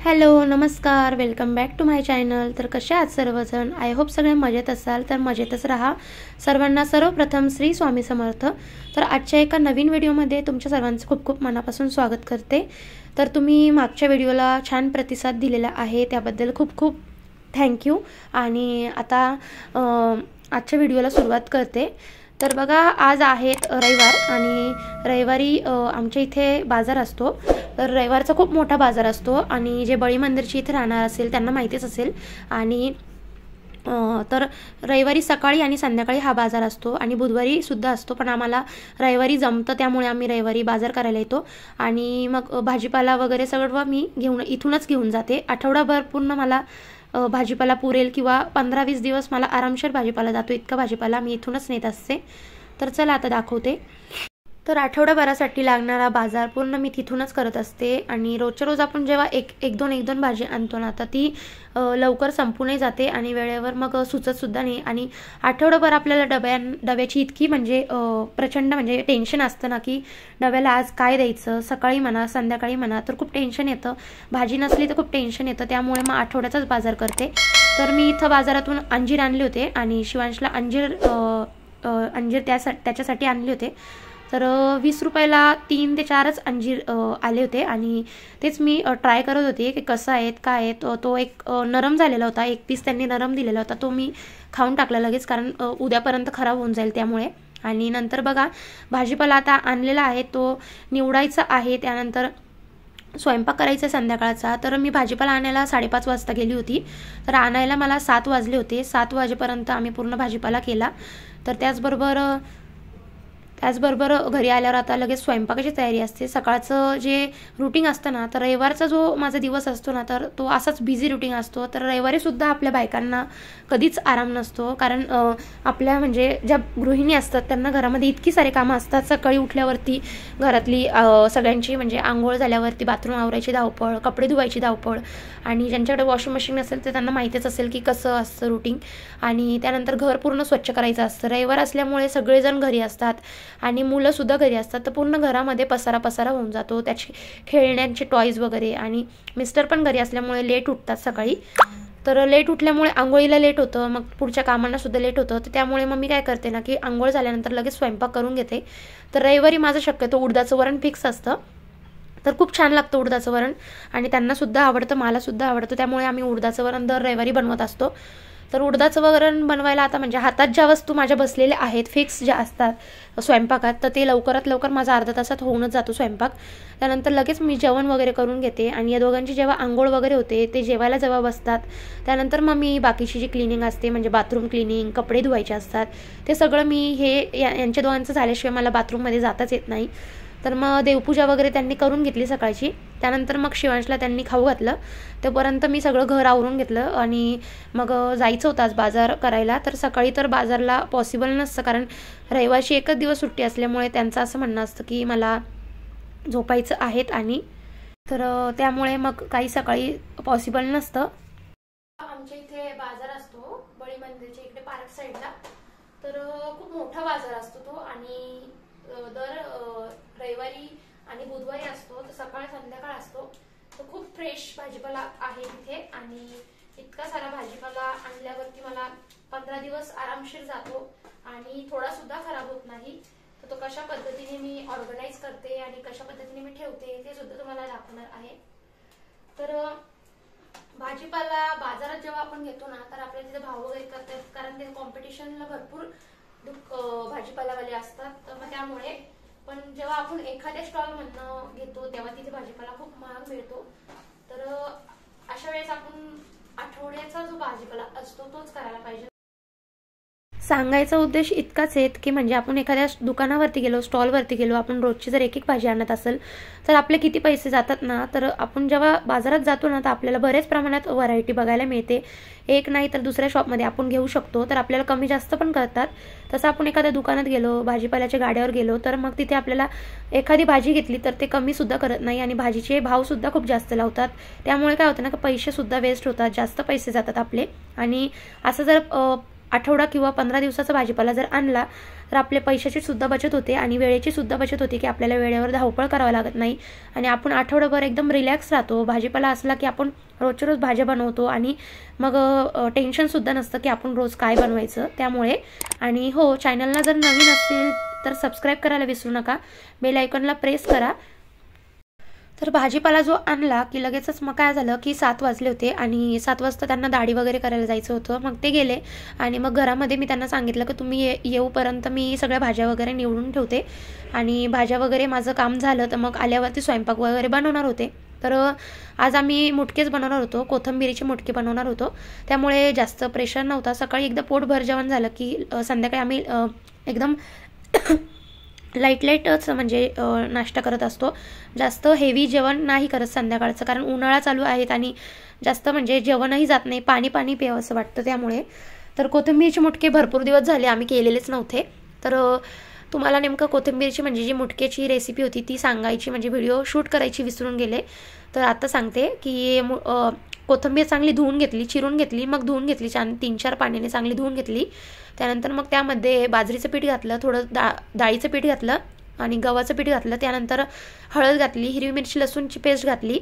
Hello नमस्कार, welcome back to my channel. तर कसे आहात सर्वजण? आय होप सगळे मजेत असाल, तर मजेतच राहा। सर्वांना सर्वप्रथम श्री स्वामी समर्थ। तर आजच्या एका नवीन व्हिडिओमध्ये तुमच्या सर्वांचं खूप खूप मनापासून स्वागत करते। तर तुम्ही मागच्या व्हिडिओला छान प्रतिसाद दिलेला आहे, त्याबद्दल खूप खूप थँक्यू। आणि आता आजच्या व्हिडिओला सुरुवात करते। तर बघा, आज आहेत रविवार आणि रविवारी आमच्या इथे बाजार असतो। तर रविवारचा खूप मोठा बाजार असतो आणि जे बळी मंदिरची इथे राहणार असेल त्यांना माहितीच असेल। आणि तर रविवारी सकाळी आणि संध्याकाळी हा बाजार असतो आणि बुधवारी सुद्धा असतो, पण आम्हाला रविवारी जमतं त्यामुळे आम्ही रविवारी बाजार करायला येतो। आणि मग भाजीपाला वगैरे सगळं मी इथूनच घेऊन जाते। आठवडाभर पूर्ण मला भाजीपाला पुरेल किंवा 15-20 दिवस मला आरामशीर भाजीपाला जातो, इतका भाजीपाला मी इथूनच नेत असते। तर चला आता दाखवते। तर आठवडाभरासाठी लागणारा बाजार पूर्ण मी तिथूनच करत असते। आणि रोजच्या रोज आपण जेव्हा एक दोन भाजी आणतो ना, तर ती लवकर संपूनही जाते आणि वेळेवर मग सुचतसुद्धा नाही। आणि आठवडाभर आपल्याला डब्याची इतकी म्हणजे प्रचंड म्हणजे टेन्शन असतं ना, की डब्याला आज काय द्यायचं, सकाळी म्हणा संध्याकाळी म्हणा, तर खूप टेन्शन येतं। भाजी नसली तर खूप टेन्शन येतं, त्यामुळे मग आठवड्याचाच बाजार करते। तर मी इथं बाजारातून अंजीर आणले होते आणि शिवांशला अंजीर त्याच्यासाठी आणले होते। तर 20 रुपयाला 3 ते 4च अंजीर आले होते आणि तेच मी ट्राय करत होते की कसं आहेत काय आहेत। तो एक नरम झालेला होता, एक पीस त्यांनी नरम दिलेला होता, तो मी खाऊन टाकला लगेच, कारण उद्यापर्यंत खराब होऊन जाईल त्यामुळे। आणि नंतर बघा, भाजीपाला आता आणलेला आहे तो निवडायचा आहे, त्यानंतर स्वयंपाक करायचा संध्याकाळचा। तर मी भाजीपाला आणायला 5:30 वाजता गेली होती, तर आणायला मला 7 वाजले होते। 7 वाजेपर्यंत आम्ही पूर्ण भाजीपाला केला। तर त्याचबरोबर घरी आल्यावर आता लगेच स्वयंपाकाची तयारी असते। सकाळचं जे रुटीन असतं ना, तर रविवारचा जो माझा दिवस असतो ना, तर तो असाच बिझी रुटीन असतो। तर रविवारीसुद्धा आपल्या बायकांना कधीच आराम नसतो, कारण आपल्या म्हणजे ज्या गृहिणी असतात त्यांना घरामध्ये इतकी सारी कामं असतात। सकाळी उठल्यावरती घरातली सगळ्यांची म्हणजे आंघोळ झाल्यावरती बाथरूम आवरायची धावपळ, कपडे धुवायची धावपळ, आणि ज्यांच्याकडे वॉशिंग मशीन असेल तर त्यांना माहितीच असेल की कसं असतं रुटीन। आणि त्यानंतर घर पूर्ण स्वच्छ करायचं असतं। रविवार असल्यामुळे सगळेजण घरी असतात आणि मुलंसुद्धा घरी असतात, तर पूर्ण घरामध्ये पसारा होऊन जातो, त्याची खेळण्यांचे टॉईज वगैरे। आणि मिस्टर पण घरी असल्यामुळे लेट उठतात सकाळी, तर लेट उठल्यामुळे आंघोळीला लेट होतं, मग पुढच्या कामांना सुद्धा लेट होतं। तर त्यामुळे मग मी काय करते ना, की आंघोळ झाल्यानंतर लगेच स्वयंपाक करून घेते। तर रविवारी माझं शक्यतो उडदाचं वरण फिक्स असतं, तर खूप छान लागतं उडदाचं वरण आणि त्यांनासुद्धा आवडतं, मलासुद्धा आवडतं, त्यामुळे आम्ही उडदाचं वरण दर रविवारी बनवत असतो। तर उडदाचं वरण बनवायला आता म्हणजे हातात ज्या वस्तू माझ्या बसलेल्या आहेत फिक्स ज्या असतात स्वयंपाकात, तर ते लवकरात लवकर माझा अर्धा तासात होऊनच जातो स्वयंपाक। त्यानंतर लगेच मी जेवण वगैरे करून घेते आणि या दोघांची जेव्हा आंघोळ वगैरे होते, ते जेवायला जेव्हा बसतात, त्यानंतर मग मी बाकीची जी क्लिनिंग असते म्हणजे बाथरूम क्लिनिंग, कपडे धुवायचे असतात, ते सगळं मी यांच्या दोघांचं झाल्याशिवाय मला बाथरूममध्ये जाताच येत नाही। तर मग देवपूजा वगैरे त्यांनी करून घेतली सकाळची। त्यानंतर मग शिवांशला त्यांनी खाऊ घातलं, तोपर्यंत मी सगळं घर आवरून घेतलं आणि मग जायचं होतं आज बाजार करायला। तर सकाळी तर बाजारला पॉसिबल नसतं, कारण रविवारची एकच दिवस सुट्टी असल्यामुळे त्यांचं असं म्हणणं असतं की मला झोपायचं आहेत, आणि तर त्यामुळे मग काही सकाळी पॉसिबल नसतं। आमच्या इथे बाजार असतो बळी मंदिरच्या इकडे पार्क साईडला, तर खूप मोठा बाजार असतो तो, आणि दर रविवारी आणि बुधवारी असतो, तर सकाळ संध्याकाळ असतो। तर खूप फ्रेश भाजीपाला आहे तिथे आणि इतका सारा भाजीपाला आणल्यावरती मला 15 दिवस आरामशीर जातो आणि थोडा सुद्धा खराब होत नाही। तर तो कशा पद्धतीने मी ऑर्गनाइज करते आणि कशा पद्धतीने मी ठेवते ते सुद्धा तुम्हाला दाखवणार आहे। तर भाजीपाला बाजारात जेव्हा आपण घेतो ना, तर आपल्याला तिथे भाव वगैरे करतात, कारण ते कॉम्पिटिशनला भरपूर भाजीपालावाले असतात, तर मग त्यामुळे। पण जेव्हा आपण एखाद्या स्टॉल मधनं घेतो तेव्हा तिथे भाजीपाला खूप महाग मिळतो। तर अशा वेळेस आपण आठवड्याचा जो भाजीपाला असतो तोच करायला पाहिजे। सांगायचा उद्देश इतकाच आहे की म्हणजे आपण एखाद्या दुकानावरती गेलो, स्टॉलवरती गेलो, आपण रोजची जर एक भाजी आणत असेल तर आपले किती पैसे जातात ना, तर आपण जेव्हा बाजारात जातो ना, तर आपल्याला बरेच प्रमाणात व्हरायटी बघायला मिळते। एक नाही तर दुसऱ्या शॉपमध्ये आपण घेऊ शकतो, तर आपल्याला कमी जास्त पण करतात। तसं आपण एखाद्या दुकानात गेलो, भाजीपाल्याच्या गाड्यावर गेलो, तर मग तिथे आपल्याला एखादी भाजी घेतली तर ते कमी सुद्धा करत नाही आणि भाजीचे भाव सुद्धा खूप जास्त लावतात। त्यामुळे काय होतं ना, की पैसे सुद्धा वेस्ट होतात, जास्त पैसे जातात आपले। आणि असं जर आठवडा किंवा 15 दिवसाचा भाजीपाला जर आणला तर आपले पैशाची सुद्धा बचत होते आणि वेळेची सुद्धा बचत होते, की आपल्याला वेळेवर धावपळ करावं लागत नाही आणि आपण आठवडाभर एकदम रिलॅक्स राहतो. भाजीपाला असला की आपण रोजच्या रोज भाज्या बनवतो आणि मग टेन्शनसुद्धा नसतं की आपण रोज काय बनवायचं. त्यामुळे आणि हो, चॅनलला जर नवीन असतील तर सबस्क्राईब करायला विसरू नका, बेल आयकॉनला प्रेस करा. तर भाजीपाला जो आणला की लगेचच मग काय झालं की 7 वाजले होते आणि 7 वाजता त्यांना दाढी वगैरे करायला जायचं होतं. मग ते गेले आणि मग घरामध्ये मी त्यांना सांगितलं की तुम्ही येऊपर्यंत मी सगळ्या भाज्या वगैरे निवडून ठेवते आणि भाज्या वगैरे माझं काम झालं तर मग आल्यावरती स्वयंपाक वगैरे बनवणार होते. तर आज आम्ही मुटकेच बनवणार होतो, कोथिंबीरीचे मुटके बनवणार होतो. त्यामुळे जास्त प्रेशर नव्हता. सकाळी एकदा पोटभर जेवण झालं की संध्याकाळी आम्ही एकदम लाईटच म्हणजे नाश्ता करत असतो. जास्त हेवी जेवण नाही करत संध्याकाळचं, कारण उन्हाळा चालू आहेत आणि जास्त म्हणजे जेवणही जात नाही, पाणी प्यावं असं वाटतं. त्यामुळे तर कोथिंबीरचे मुटके भरपूर दिवस झाले आम्ही केलेलेच नव्हते. तर तुम्हाला नेमकं कोथिंबीरची म्हणजे जी मुटक्याची रेसिपी होती ती सांगायची, म्हणजे व्हिडिओ शूट करायची विसरून गेले. तर आता सांगते की कोथिंबीर चांगली धुवून घेतली, चिरून घेतली, मग धुवून घेतली, 3-4 पाण्याने चांगली धुवून घेतली. त्यानंतर मग त्यामध्ये बाजरीचं पीठ घातलं, थोडं डाळीचं पीठ घातलं आणि गव्हाचं पीठ घातलं. त्यानंतर हळद घातली, हिरवी मिरची लसूणची पेस्ट घातली,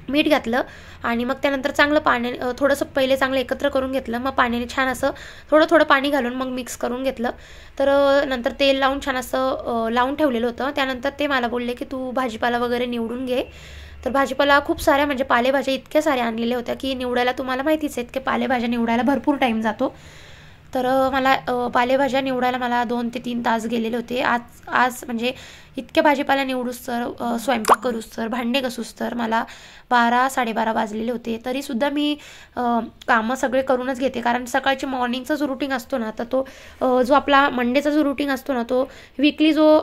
मीठ घातलं आणि मग त्यानंतर चांगलं पाण्याने थोडंसं पहिले चांगलं एकत्र करून घेतलं. मग पाण्याने छान असं थोडं पाणी घालून मग मिक्स करून घेतलं. तर नंतर तेल लावून छान असं लावून ठेवलेलं होतं. त्यानंतर ते मला बोलले की तू भाजीपाला वगैरे निवडून घे. तर भाजीपाला खूप साऱ्या म्हणजे पालेभाज्या इतक्या साऱ्या आणलेल्या होत्या की निवडायला तुम्हाला माहितीच आहेत की पालेभाज्या निवडायला भरपूर टाईम जातो. तर मला पालेभाज्या निवडायला मला 2 ते 3 तास गेलेले होते. आज म्हणजे इतक्या भाजीपाला निवडूस तर स्वयंपाक करूस तर भांडे घासूस तर मला 12-12:30 वाजलेले होते. तरीसुद्धा मी कामं सगळे करूनच घेते, कारण सकाळची मॉर्निंगचा जो रुटीन असतो ना, तर तो जो आपला मंडेचा जो रुटीन असतो ना, तो वीकली जो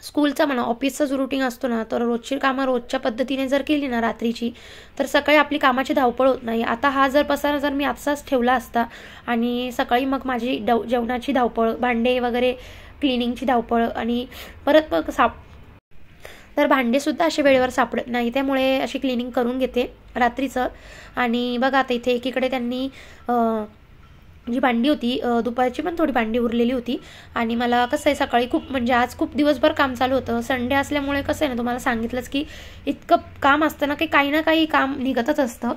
स्कूलचा म्हणा ऑफिसचा जो रुटीन असतो ना, तर रोजची कामं रोजच्या पद्धतीने जर केली ना रात्रीची, तर सकाळी आपली कामाची धावपळ होत नाही. आता हा पसारा जर मी आजचाच ठेवला असता आणि सकाळी मग माझी जेवणाची धावपळ, भांडे वगैरे क्लिनिंगची धावपळ आणि परत मग तर भांडेसुद्धा असे वेळेवर सापडत नाही. त्यामुळे अशी क्लिनिंग करून घेते रात्रीचं. आणि बघा आता इथे एकीकडे त्यांनी जी भांडी होती दुपारची पण थोडी भांडी उरलेली होती आणि मला कसं आहे सकाळी खूप म्हणजे आज खूप दिवसभर काम चालू होतं. संडे असल्यामुळे कसं आहे ना, तुम्हाला सांगितलंच की इतकं काम असतं ना की काही ना काही काम निघतच असतं.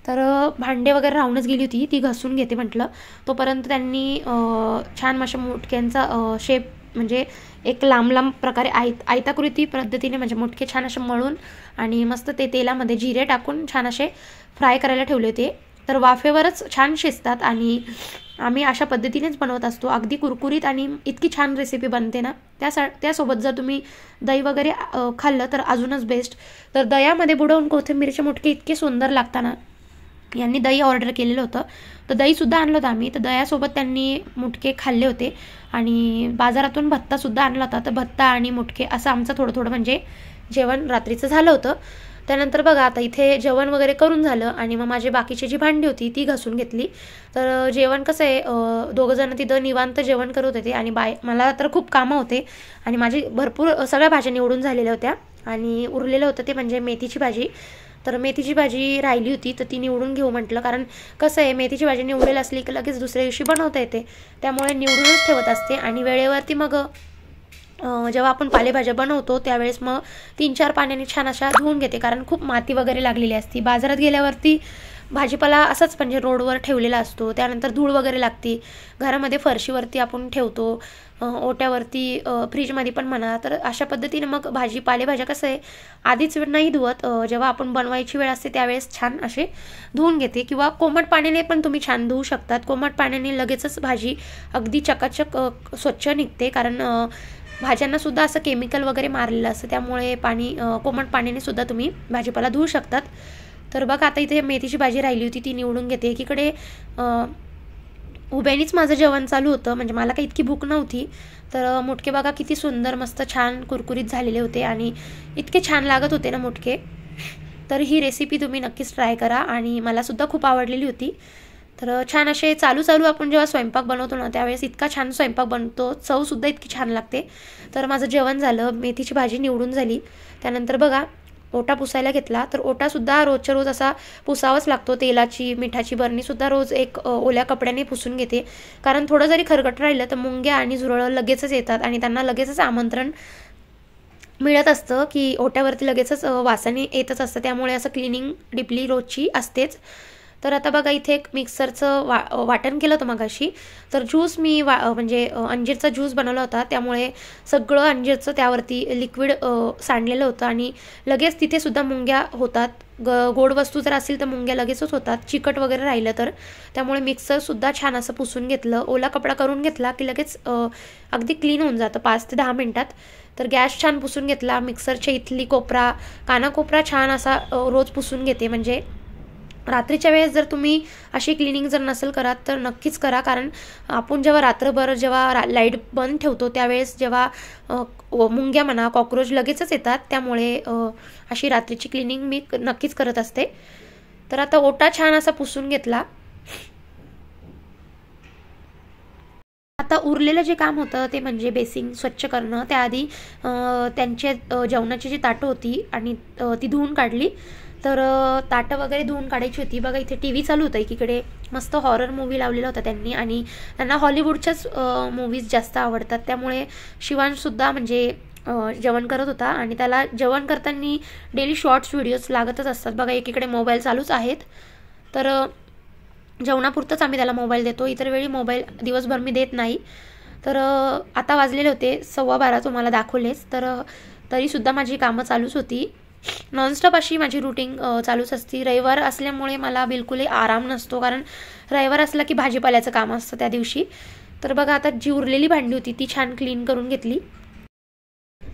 तर भांडे वगैरे राहूनच गेली होती, ती घासून घेते म्हटलं. तोपर्यंत त्यांनी छान अशा मुटक्यांचा शेप म्हणजे एक लांब प्रकारे आयताकृती पद्धतीने म्हणजे मुटके छान असे मळून आणि मस्त ते तेलामध्ये जिरे टाकून छान असे फ्राय करायला ठेवले होते. तर वाफेवरच छान शिजतात आणि आम्ही अशा पद्धतीनेच बनवत असतो. अगदी कुरकुरीत आणि इतकी छान रेसिपी बनते ना, त्यासोबत जर तुम्ही दही वगैरे खाल्लं तर अजूनच बेस्ट. तर दह्यामध्ये बुडवून कोथिंबीरचे मुटके इतके सुंदर लागताना, यांनी दही ऑर्डर केलेलं होतं तर दहीसुद्धा आणलं होतं आम्ही. तर दह्यासोबत त्यांनी मुटके खाल्ले होते आणि बाजारातून भत्तासुद्धा आणला होता. तर भत्ता आणि मुटके असं आमचं थोडं म्हणजे जेवण रात्रीचं झालं होतं. त्यानंतर बघा आता इथे जेवण वगैरे करून झालं आणि मग माझी बाकीची जी भांडी होती ती घासून घेतली. तर जेवण कसं आहे, दोघंजण तिथं निवांत जेवण करत होते आणि मला तर खूप कामं होते आणि माझी भरपूर सगळ्या भाज्या निवडून झालेल्या होत्या आणि उरलेलं होतं ते म्हणजे मेथीची भाजी. तर मेथीची भाजी राहिली होती तर ती निवडून घेऊ म्हटलं, कारण कसं आहे मेथीची भाजी निवडेल असली की लगेच दुसऱ्या दिवशी बनवता येते. त्यामुळे निवडूनच ठेवत असते आणि वेळेवरती मग जेव्हा आपण पालेभाज्या बनवतो त्यावेळेस मग 3-4 पाण्याने छान अशा धुवून घेते, कारण खूप माती वगैरे लागलेली असते. बाजारात गेल्यावरती भाजीपाला असाच म्हणजे रोडवर ठेवलेला असतो, त्यानंतर धूळ वगैरे लागते. घरामध्ये फरशीवरती आपण ठेवतो, ओट्यावरती, फ्रीजमध्ये पण म्हणा. तर अशा पद्धतीने मग पालेभाज्या कसं आहे आधीच नाही धुवत, जेव्हा आपण बनवायची वेळ असते त्यावेळेस छान असे धुवून घेते किंवा कोमट पाण्याने पण तुम्ही छान धुवू शकतात. कोमट पाण्याने लगेचच भाजी अगदी चकाचक स्वच्छ निघते, कारण भाज्यांना सुद्धा असं केमिकल वगैरे मारलेलं असतं. त्यामुळे कोमट पाण्याने सुद्धा तुम्ही भाजीपाला धुवू शकतात. तर बघा आता इथे मेथीची भाजी राहिली होती ती निवडून घेते. एकीकडे उभ्यानीच माझं जेवण चालू होतं, म्हणजे मला काही इतकी भूक नव्हती. तर मुटके बघा किती सुंदर मस्त छान कुरकुरीत झालेले होते आणि इतके छान लागत होते ना मुटके. तर ही रेसिपी तुम्ही नक्कीच ट्राय करा आणि मलासुद्धा खूप आवडलेली होती. तर छान असे चालू आपण जेव्हा स्वयंपाक बनवतो ना त्यावेळेस इतका छान स्वयंपाक बनतो, चवसुद्धा इतकी छान लागते. तर माझं जेवण झालं, मेथीची भाजी निवडून झाली. त्यानंतर बघा ओटा पुसायला घेतला. तर ओटासुद्धा रोजच्या रोज असा पुसावाच लागतो. तेलाची मिठाची बरणीसुद्धा रोज एक ओल्या कपड्याने पुसून घेते, कारण थोडं जरी खरकट राहिलं तर मुंग्या आणि झुरळं लगेचच येतात आणि त्यांना लगेचच आमंत्रण मिळत असतं की ओट्यावरती लगेचच वासाने येतच असतं. त्यामुळे असं क्लिनिंग डीपली रोजची असतेच. तर आता बघा इथे एक मिक्सरचं वाटण केलं होतं मगाशी. तर ज्यूस मी म्हणजे अंजीरचा ज्यूस बनवला होता, त्यामुळे सगळं अंजीरचं त्यावरती लिक्विड सांडलेलं होतं आणि लगेच तिथे सुद्धा मुंग्या होतात. गोड वस्तू जर असेल तर मुंग्या लगेचच होतात, चिकट वगैरे राहिलं तर. त्यामुळे मिक्सरसुद्धा छान असं पुसून घेतलं, ओला कपडा करून घेतला की लगेच अगदी क्लीन होऊन जातं 5 ते 10 मिनटात. तर गॅस छान पुसून घेतला. मिक्सरच्या इथली कोपरा, कानाकोपरा छान असा रोज पुसून घेते. म्हणजे रात्रीच्या वेळेस जर तुम्ही अशी क्लिनिंग जर नसेल करत तर नक्कीच करा, कारण आपण जेव्हा रात्रभर जेव्हा लाईट बंद ठेवतो त्यावेळेस जेव्हा मुंग्या म्हणा, कॉक्रोच लगेचच येतात. त्यामुळे अशी रात्रीची क्लिनिंग मी नक्कीच करत असते. तर आता ओटा छान असा पुसून घेतला. आता उरलेलं जे काम होतं ते म्हणजे बेसिंग स्वच्छ करणं. त्याआधी त्यांचे जेवणाची जी ताटं होती आणि ती धुवून काढली. तर ताटं वगैरे धुवून काढायची होती. बघा इथे टी व्ही चालू होतं एकीकडे, मस्त हॉरर मूवी लावलेला होता त्यांनी आणि त्यांना हॉलिवूडच्याच मूवीज जास्त आवडतात. त्यामुळे शिवांशसुद्धा म्हणजे जेवण करत होता आणि त्याला जेवण करताना डेली शॉर्ट्स व्हिडिओज लागतच असतात. बघा एकीकडे मोबाईल चालूच आहेत. तर जेवणापुरतंच आम्ही त्याला मोबाईल देतो, इतर वेळी मोबाईल दिवसभर मी देत नाही. तर आता वाजलेले होते 12:15, तुम्हाला दाखवलेच. तर तरीसुद्धा माझी कामं चालूच होती. नॉनस्टॉप अशी माझी रुटीन चालूच असती. रविवार असल्यामुळे मला बिलकुलही आराम नसतो, कारण रविवार असला की भाजीपाल्याचं काम असतं त्या दिवशी. तर बघा आता जी उरलेली भांडी होती ती छान क्लीन करून घेतली.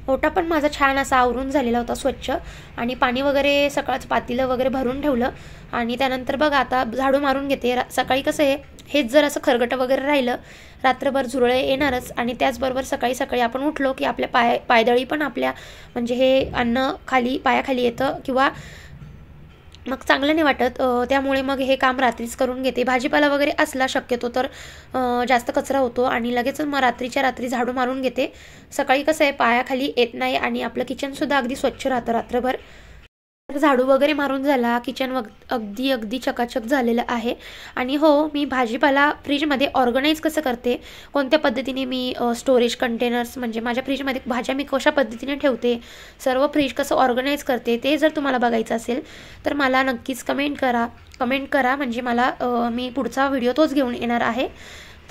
ओटा पण माझा छान असा आवरून झालेला होता स्वच्छ आणि पाणी वगैरे सकाळचं पातेलं वगैरे भरून ठेवलं आणि त्यानंतर बघा आता झाडू मारून घेते. सकाळी कसं आहे, हेच जर असं खरगटं वगैरे राहिलं रात्रभर झुरळे येणारच आणि त्याचबरोबर सकाळी सकाळी आपण उठलो की आपल्या पायदळी पण आपल्या म्हणजे हे अन्न खाली पायाखाली येतं किंवा मग चांगलं नाही वाटत. त्यामुळे मग हे काम रात्रीच करून घेते. भाजीपाला वगैरे असला शक्यतो तर जास्त कचरा होतो आणि लगेचच मग रात्रीच्या रात्री झाडू मारून घेते. सकाळी कसं आहे पायाखाली येत नाही आणि आपलं किचनसुद्धा अगदी स्वच्छ राहतं रात्रभर. झाडू वगैरे मारून झाला, किचन अगदी अगदी चकाचक झालेलं आहे. आणि हो, मी भाजीपाला फ्रीजमध्ये ऑर्गनाईज कसं करते, कोणत्या पद्धतीने मी स्टोरेज कंटेनर्स म्हणजे माझ्या फ्रीजमध्ये भाज्या मी कशा पद्धतीने ठेवते, सर्व फ्रीज कसं ऑर्गनाईज करते, ते जर तुम्हाला बघायचं असेल तर मला नक्कीच कमेंट करा. म्हणजे मला मी पुढचा व्हिडिओ तोच घेऊन येणार आहे.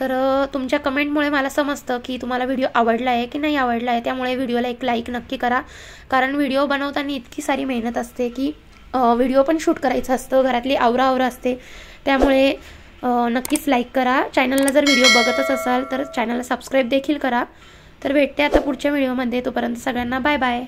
तर तुमच्या कमेंटमुळे मला समजतं की तुम्हाला व्हिडिओ आवडला आहे की नाही आवडला आहे. त्यामुळे व्हिडिओला एक लाईक नक्की करा, कारण व्हिडिओ बनवताना इतकी सारी मेहनत असते की व्हिडिओ पण शूट करायचं असतं, घरातली आवरा असते. त्यामुळे नक्कीच लाईक करा. चॅनलला जर व्हिडिओ बघतच असाल तर चॅनलला सबस्क्राईब देखील करा. तर भेटते आता पुढच्या व्हिडिओमध्ये. तोपर्यंत सगळ्यांना बाय बाय.